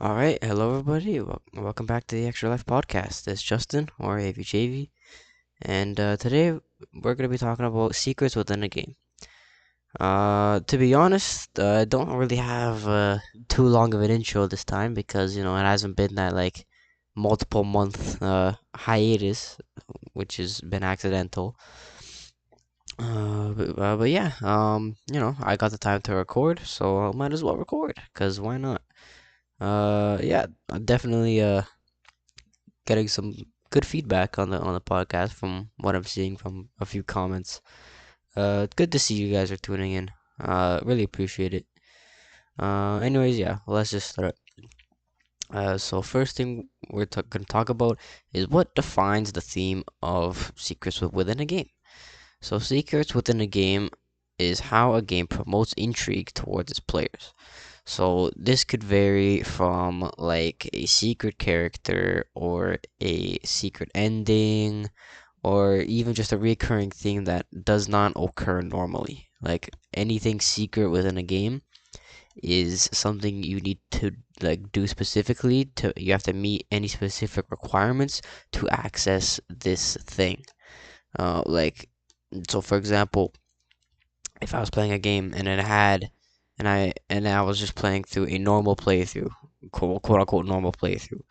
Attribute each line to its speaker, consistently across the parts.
Speaker 1: All right, hello everybody. Welcome back to the Extra Life podcast. This is Justin or AVJV, and today we're gonna be talking about secrets within a game. To be honest, I don't really have too long of an intro this time because it hasn't been that like multiple month hiatus, which has been accidental. But yeah, I got the time to record, so I might as well record, cause why not? Yeah, I'm definitely getting some good feedback on the podcast from what I'm seeing from a few comments. Good to see you guys are tuning in. Really appreciate it. Anyways, yeah, let's just start. So first thing we're gonna talk about is what defines the theme of secrets within a game. So secrets within a game is how a game promotes intrigue towards its players. So this could vary from like a secret character or a secret ending or even just a recurring thing that does not occur normally. Like anything secret within a game is something you need to like do specifically to you have to meet any specific requirements to access this thing. Like so for example, if I was playing a game and it had and I was just playing through a normal playthrough, quote unquote normal playthrough,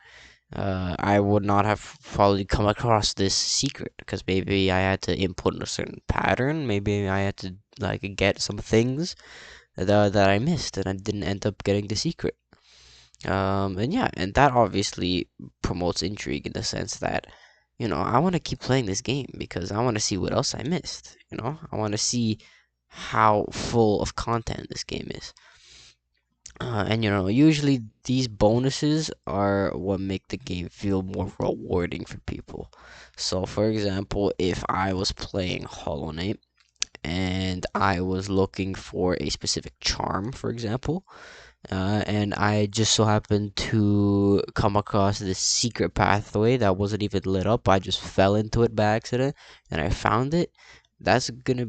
Speaker 1: I would not have probably come across this secret because maybe I had to input in a certain pattern. Maybe I had to like get some things that I missed and I didn't end up getting the secret. And yeah, and that obviously promotes intrigue in the sense that, I want to keep playing this game because I want to see what else I missed. I want to see how full of content this game is. And usually these bonuses are what make the game feel more rewarding for people. So, for example, if I was playing Hollow Knight and I was looking for a specific charm, for example, and I just so happened to come across this secret pathway that wasn't even lit up, I just fell into it by accident, and I found it. That's gonna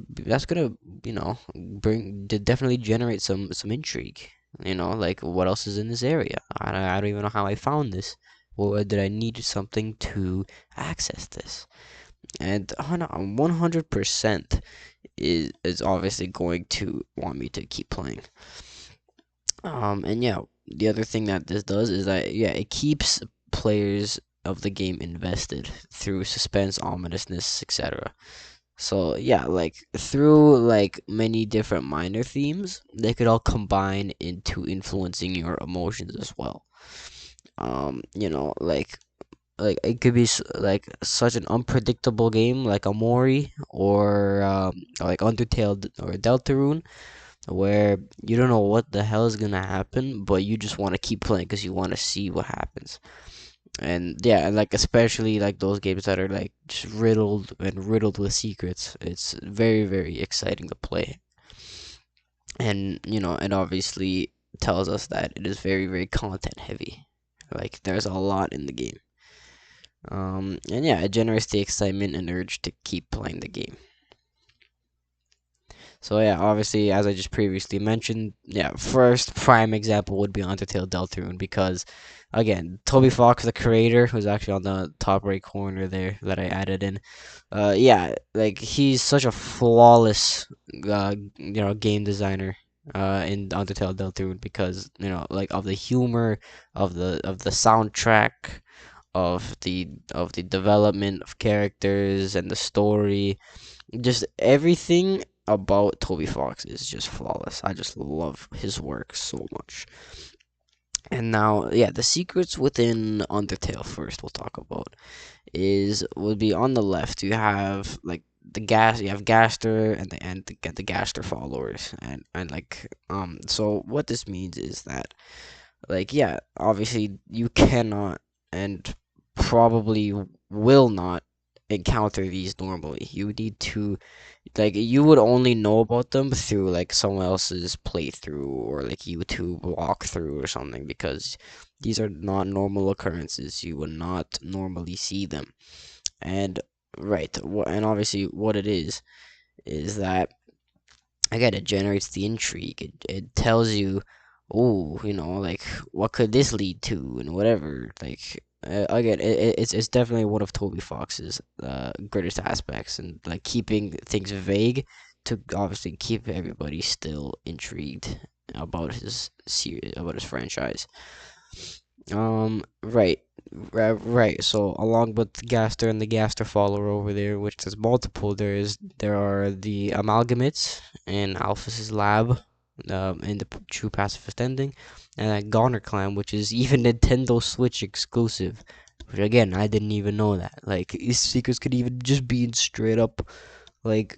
Speaker 1: definitely generate some intrigue. Like what else is in this area? I don't even know how I found this. Or did I need something to access this? And 100% is obviously going to want me to keep playing. And yeah, the other thing that this does is that yeah, it keeps players of the game invested through suspense, ominousness, etc. So yeah, like through like many different minor themes, they could all combine into influencing your emotions as well. Like it could be like such an unpredictable game like Amori or like Undertale or Deltarune where you don't know what the hell is gonna happen, but you just want to keep playing because you want to see what happens. And yeah, and like especially like those games that are like just riddled with secrets. It's very very exciting to play, and it obviously tells us that it is very very content heavy. Like there's a lot in the game. And yeah, it generates the excitement and urge to keep playing the game. So yeah, obviously, as I just previously mentioned, yeah, first prime example would be Undertale Deltarune because, again, Toby Fox, the creator, who's actually on the top right corner there that I added in. Yeah, like he's such a flawless, game designer. In Undertale Deltarune because like of the humor, of the soundtrack, of the development of characters and the story, just everything about Toby Fox is just flawless. I just love his work so much. And now, yeah, the secrets within Undertale first we'll talk about is would be on the left. You have like you have Gaster and the Gaster followers and like so what this means is that like yeah, obviously you cannot and probably will not encounter these normally. You need to like you would only know about them through like someone else's playthrough or like YouTube walkthrough or something because these are not normal occurrences. You would not normally see them. And right, and obviously what it is that again it generates the intrigue. It tells you oh, like what could this lead to and whatever. Like again, it's definitely one of Toby Fox's greatest aspects, and like keeping things vague to obviously keep everybody still intrigued about his series, about his franchise. Right. Right. So along with Gaster and the Gaster follower over there, which there's multiple, there are the Amalgamates in Alphys's lab, in the True Pacifist Ending, and that Goner Clan, which is even Nintendo Switch exclusive. Which again, I didn't even know that. Like these secrets could even just be in straight up like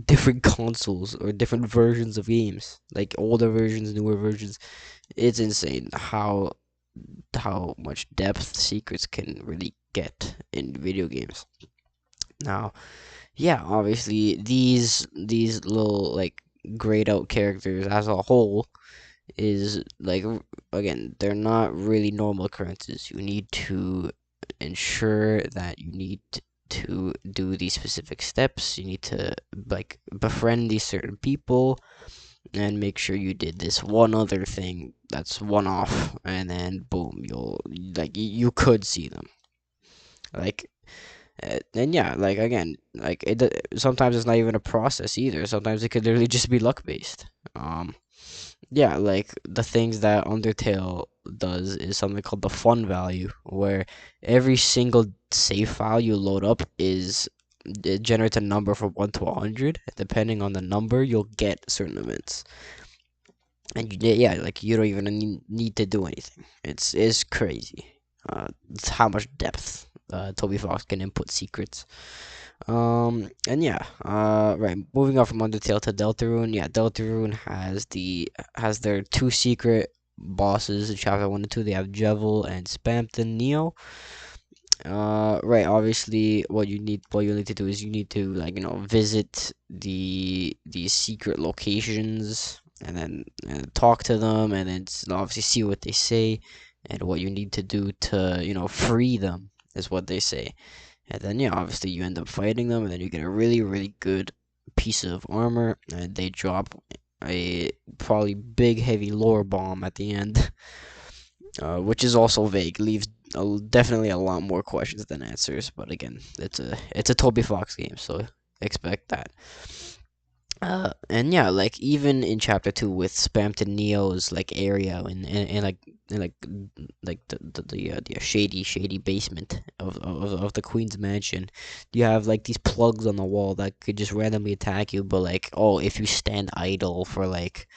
Speaker 1: different consoles or different versions of games, like older versions, newer versions. It's insane how much depth secrets can really get in video games. Now, yeah, obviously these little like grayed out characters as a whole is like again, they're not really normal occurrences. You need to ensure that you need to do these specific steps. You need to like befriend these certain people and make sure you did this one other thing that's one off, and then boom, you'll like you could see them. Like and yeah, like again, like sometimes it's not even a process either. Sometimes it could literally just be luck based. Yeah, like the things that Undertale does is something called the fun value, where every single save file you load up is it generates a number from 1 to 100. Depending on the number, you'll get certain events. And yeah, like you don't even need to do anything. It's crazy. It's how much depth Toby Fox can input secrets. And yeah, right. Moving on from Undertale to Deltarune. Yeah, Deltarune has their two secret bosses in Chapter 1 and 2. They have Jevil and Spamton Neo. Right. Obviously, what you need to do is you need to like visit these secret locations and then talk to them and then obviously see what they say and what you need to do to free them is what they say. And then yeah, obviously you end up fighting them and then you get a really really good piece of armor and they drop a probably big heavy lore bomb at the end. Which is also vague, leaves definitely a lot more questions than answers. But again, it's a Toby Fox game, so expect that. And yeah, like even in chapter 2 with Spamton Neo's like area and like the shady basement of the Queen's mansion, you have like these plugs on the wall that could just randomly attack you. But like, oh, if you stand idle for like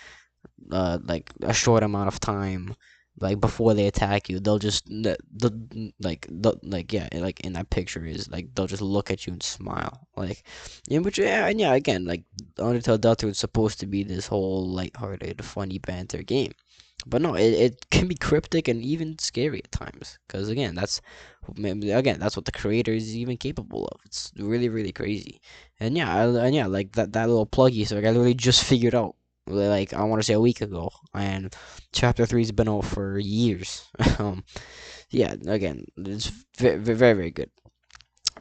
Speaker 1: a short amount of time, like before they attack you, they'll just like yeah, like in that picture is like they'll just look at you and smile, like in which yeah, and yeah, again, like Undertale Delta was supposed to be this whole lighthearted, funny banter game. But no, it can be cryptic and even scary at times. Because again, that's what the creator is even capable of. It's really, really crazy. And yeah, like that little pluggy. So like, I literally just figured out, like I want to say a week ago, and chapter three's been out for years. Yeah, again, it's very, very, very good.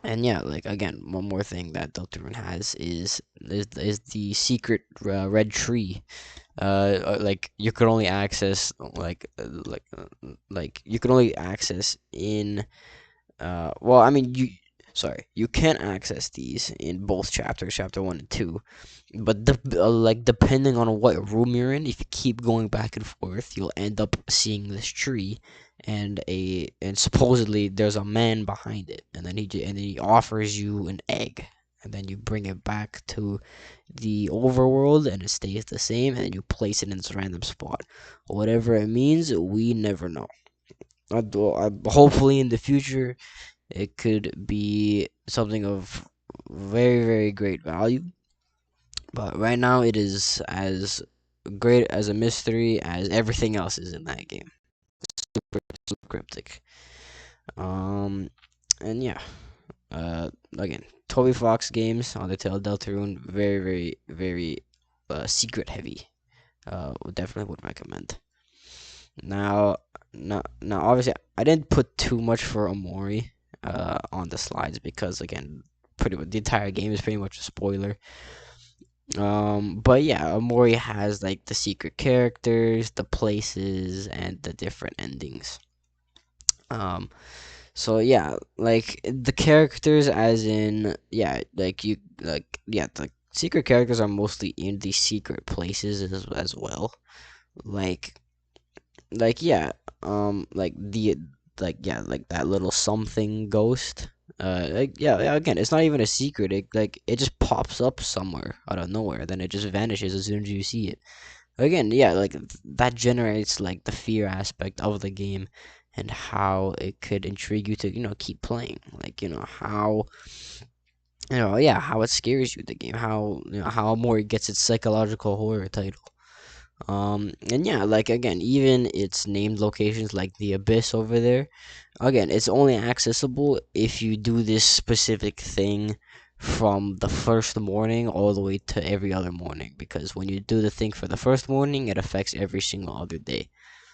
Speaker 1: And yeah, like again, one more thing that Deltarune has is the secret red tree like you could only access like you could only access in well, I mean, you can access these in both chapters, chapter 1 and 2, but like depending on what room you're in, if you keep going back and forth, you'll end up seeing this tree, and supposedly there's a man behind it, and then he offers you an egg, and then you bring it back to the overworld, and it stays the same, and then you place it in this random spot. Whatever it means, we never know. Hopefully in the future it could be something of very, very great value. But right now, it is as great as a mystery as everything else is in that game. Super, super cryptic. Um, and yeah, again, Toby Fox games on the Tale Deltarune, very, very, very secret heavy. Definitely would recommend. Now, now, obviously, I didn't put too much for Omori on the slides because, again, pretty much the entire game is pretty much a spoiler. But yeah, Omori has like the secret characters, the places, and the different endings. Um, so yeah, like the characters, as in yeah, like you like yeah, the secret characters are mostly in the secret places as well. Like yeah, like yeah, like that little something ghost. Like yeah, yeah, again, it's not even a secret. It just pops up somewhere out of nowhere, then it just vanishes as soon as you see it. Again, yeah, like that generates like the fear aspect of the game and how it could intrigue you to, keep playing. Like, how yeah, how it scares you the game, how more it gets its psychological horror title. And yeah, like again, even its named locations like the abyss over there, again, it's only accessible if you do this specific thing from the first morning all the way to every other morning, because when you do the thing for the first morning, it affects every single other day.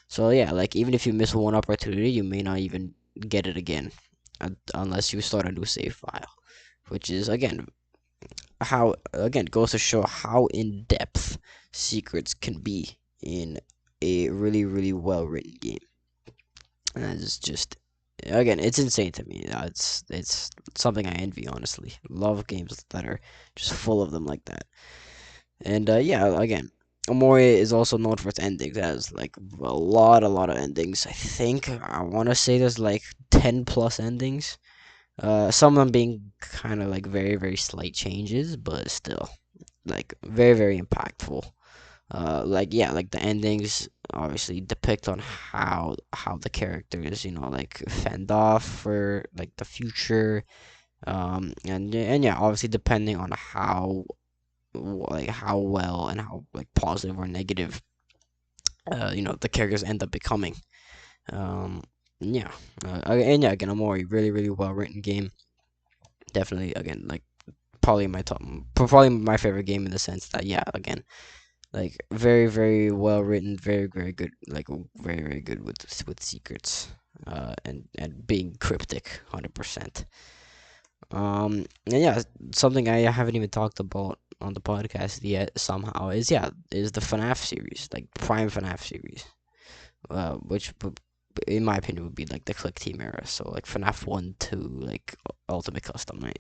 Speaker 1: So yeah, like even if you miss one opportunity, you may not even get it again unless you start a new save file, which is again goes to show how in depth secrets can be in a really really well written game. And that is just again, it's insane to me. It's something I envy, honestly. Love games that are just full of them like that. And yeah, again, Omori is also known for its endings. It has like a lot of endings. I think I want to say there's like 10 plus endings. Some of them being kind of like very very slight changes, but still like very very impactful. Like yeah, like the endings obviously depict on how the characters like fend off for like the future. And yeah, obviously depending on how well and how like positive or negative the characters end up becoming. Um, yeah, and yeah, again, a more really really well written game. Definitely, again, like probably my favorite game in the sense that yeah, again, like very very well written, very very good, like very very good with secrets, and being cryptic, 100%. And yeah, something I haven't even talked about on the podcast yet somehow is the FNAF series, like Prime FNAF series, which in my opinion would be like the Click Team era. So like FNAF 1, 2, like Ultimate Custom Night.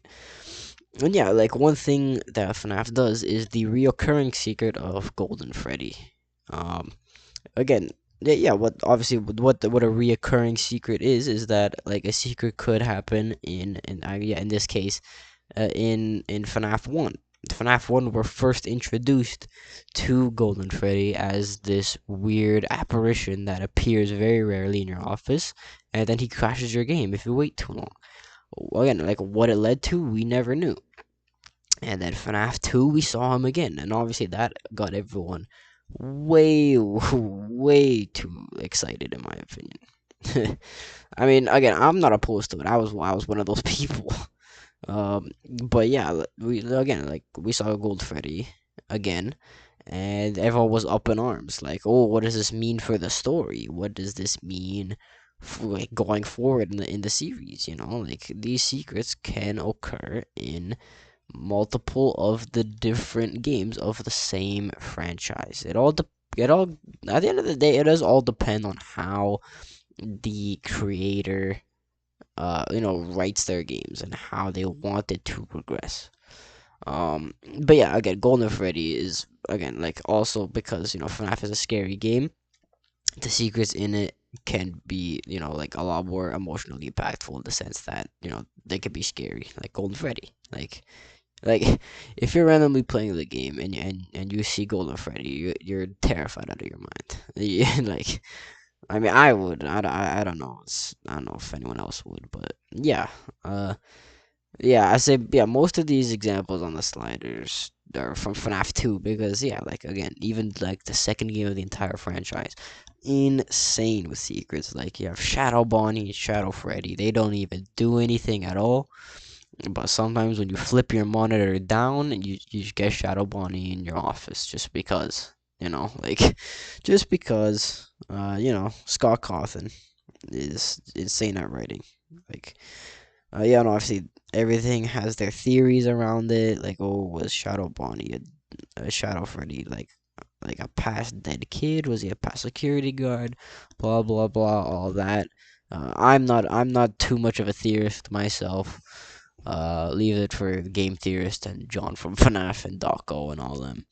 Speaker 1: And yeah, like one thing that FNAF does is the reoccurring secret of Golden Freddy. Um, Again, yeah, what obviously what a reoccurring secret is that like a secret could happen in this case in FNAF 1. FNAF 1 were first introduced to Golden Freddy as this weird apparition that appears very rarely in your office, and then he crashes your game if you wait too long. Again, like what it led to, we never knew. And then FNAF 2, we saw him again, and obviously that got everyone way, way too excited, in my opinion. I mean, again, I'm not opposed to it. I was one of those people. But yeah, we saw Gold Freddy again, and everyone was up in arms. Like, oh, what does this mean for the story? What does this mean for like going forward in the series? Like these secrets can occur in multiple of the different games of the same franchise. It all at the end of the day, it does all depend on how the creator writes their games and how they want it to progress. But yeah, again, Golden Freddy is again like also because FNAF is a scary game. The secrets in it can be like a lot more emotionally impactful in the sense that they can be scary, like Golden Freddy. Like if you're randomly playing the game and you see Golden Freddy, you're terrified out of your mind. Like I mean, I would. I don't know. I don't know if anyone else would, but yeah. Uh, yeah. I say yeah. Most of these examples on the sliders are from FNAF 2 because yeah, like again, even like the second game of the entire franchise, insane with secrets. Like you have Shadow Bonnie and Shadow Freddy. They don't even do anything at all. But sometimes when you flip your monitor down, you just get Shadow Bonnie in your office just because, like, just because, Scott Cawthon is insane at writing. Like, yeah, no, obviously everything has their theories around it. Like, oh, was Shadow Bonnie Shadow Freddy? Like a past dead kid? Was he a past security guard? Blah blah blah, all that. I'm not too much of a theorist myself. Leave it for the game theorist and John from FNAF and Dawko and all them.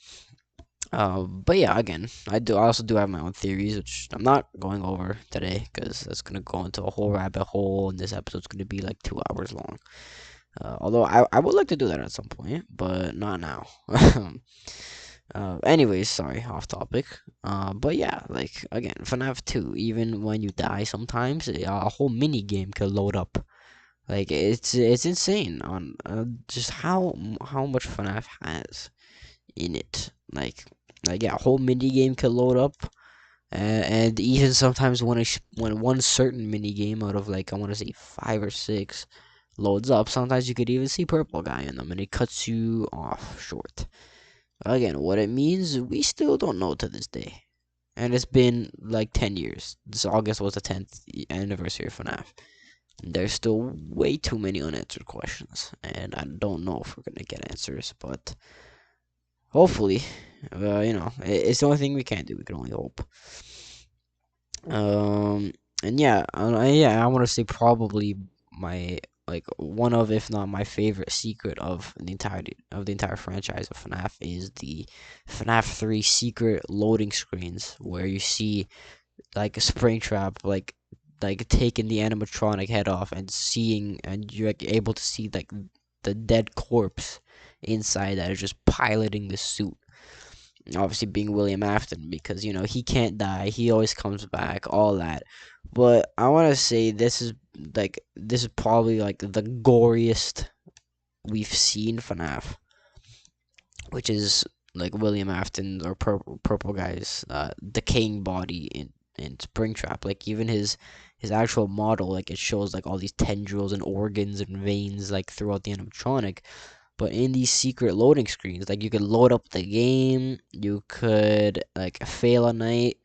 Speaker 1: But yeah, again, I also do have my own theories, which I'm not going over today because that's gonna go into a whole rabbit hole, and this episode's gonna be like 2 hours long. Although I would like to do that at some point, but not now. Anyways, sorry, off topic. But yeah, like again, FNAF 2, even when you die sometimes, a whole mini game can load up. Like it's insane on just how much FNAF has in it. Like yeah, a whole mini game can load up, and even sometimes when one certain mini game out of like I want to say 5 or 6 loads up, sometimes you could even see purple guy in them, and it cuts you off short. Again, what it means, we still don't know to this day. And it's been like 10 years. This August was the 10th anniversary of FNAF. There's still way too many unanswered questions. And I don't know if we're going to get answers. But hopefully, it's the only thing we can do. We can only hope. And yeah, I want to say probably my like one of, if not my favorite secret of the entire franchise of FNAF is the FNAF 3 secret loading screens where you see like a Springtrap like taking the animatronic head off and seeing, and you're like, able to see like the dead corpse inside that is just piloting the suit, obviously being William Afton, because he can't die, he always comes back, all that. But I want to say this is probably like the goriest we've seen FNAF, which is like William Afton or Purple Guy's decaying body in Springtrap. Like even his actual model, like it shows like all these tendrils and organs and veins like throughout the animatronic. But in these secret loading screens, like you could load up the game, you could like fail a night,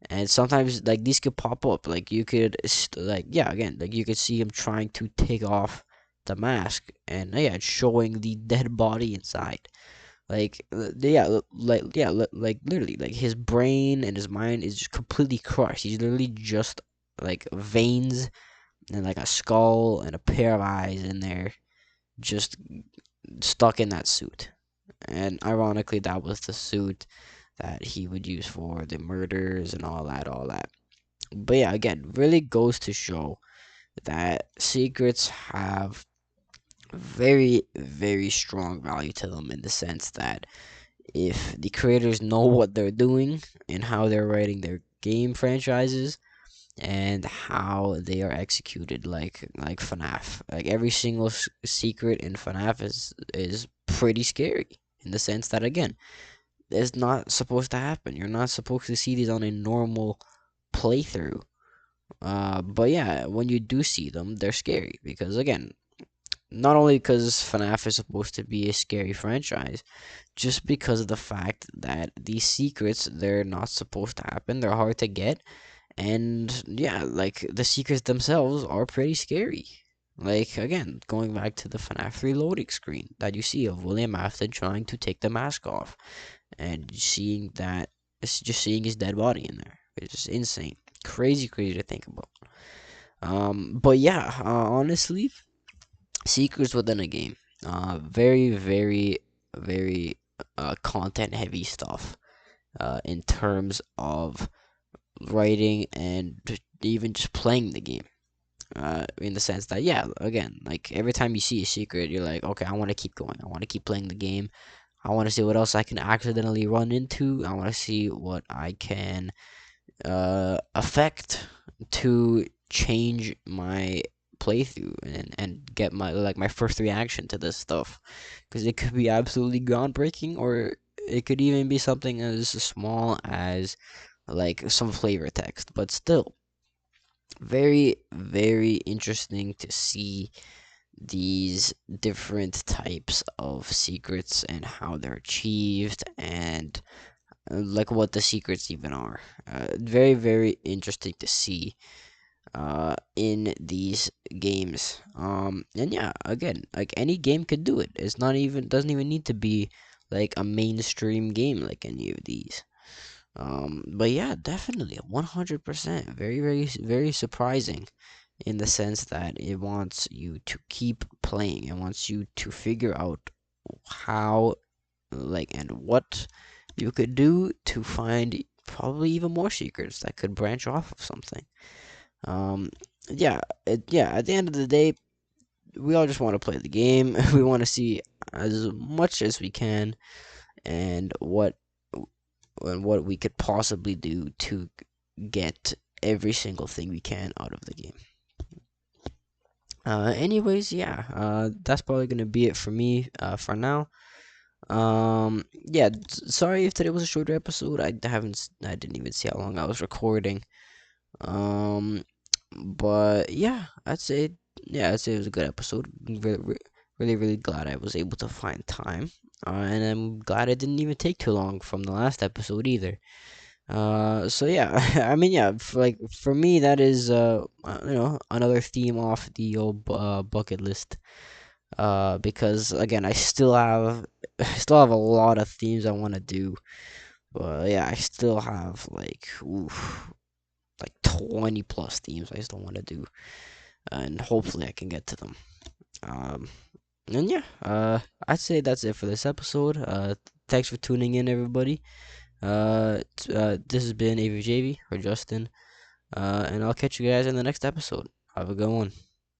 Speaker 1: and sometimes like these could pop up. Like you could like yeah, again, like you could see him trying to take off the mask, and yeah, it's showing the dead body inside. Like like literally, like his brain and his mind is just completely crushed. He's literally just like veins and like a skull and a pair of eyes in there, just stuck in that suit. And ironically, that was the suit that he would use for the murders and all that. But yeah, again, really goes to show that secrets have very, very strong value to them, in the sense that if the creators know what they're doing and how they're writing their game franchises and how they are executed, like FNAF. Like every single secret in FNAF is pretty scary, in the sense that again, it's not supposed to happen. You're not supposed to see these on a normal playthrough. But yeah, when you do see them, they're scary because again, not only because FNAF is supposed to be a scary franchise, just because of the fact that these secrets, they're not supposed to happen. They're hard to get, and yeah, like the secrets themselves are pretty scary. Like again, going back to the FNAF reloading screen that you see of William Afton trying to take the mask off, and seeing that it's just seeing his dead body in there. It's just insane, crazy, crazy to think about. But yeah, honestly, secrets within a game, very, very, very content heavy stuff. In terms of writing and even just playing the game. In the sense that, yeah, again, like every time you see a secret, you're like, okay, I want to keep going. I want to keep playing the game. I want to see what else I can accidentally run into. I want to see what I can affect to change my playthrough and get my first reaction to this stuff, because it could be absolutely groundbreaking, or it could even be something as small as like some flavor text, but still very, very interesting to see these different types of secrets and how they're achieved, and like what the secrets even are. Very, very interesting to see in these games. And yeah, again, like any game could do it. It's not even doesn't even need to be like a mainstream game like any of these. But yeah, definitely 100%. Very, very, very surprising in the sense that it wants you to keep playing. It wants you to figure out how, like, and what you could do to find probably even more secrets that could branch off of something. Um, yeah, at the end of the day, we all just want to play the game. We want to see as much as we can and what we could possibly do to get every single thing we can out of the game. Anyways, yeah, that's probably gonna be it for me, for now. Yeah, sorry if today was a shorter episode. I didn't even see how long I was recording. Um, but yeah, I'd say it was a good episode. Really, really glad I was able to find time. And I'm glad it didn't even take too long from the last episode either. So yeah, I mean, yeah, for me, that is another theme off the old bucket list. Because again, I still have I still have a lot of themes I want to do. But yeah, I still have like 20 plus themes I still want to do, and hopefully I can get to them. Um, and yeah, I'd say that's it for this episode. Thanks for tuning in, everybody. This has been AVJV or Justin. And I'll catch you guys in the next episode. Have a good one.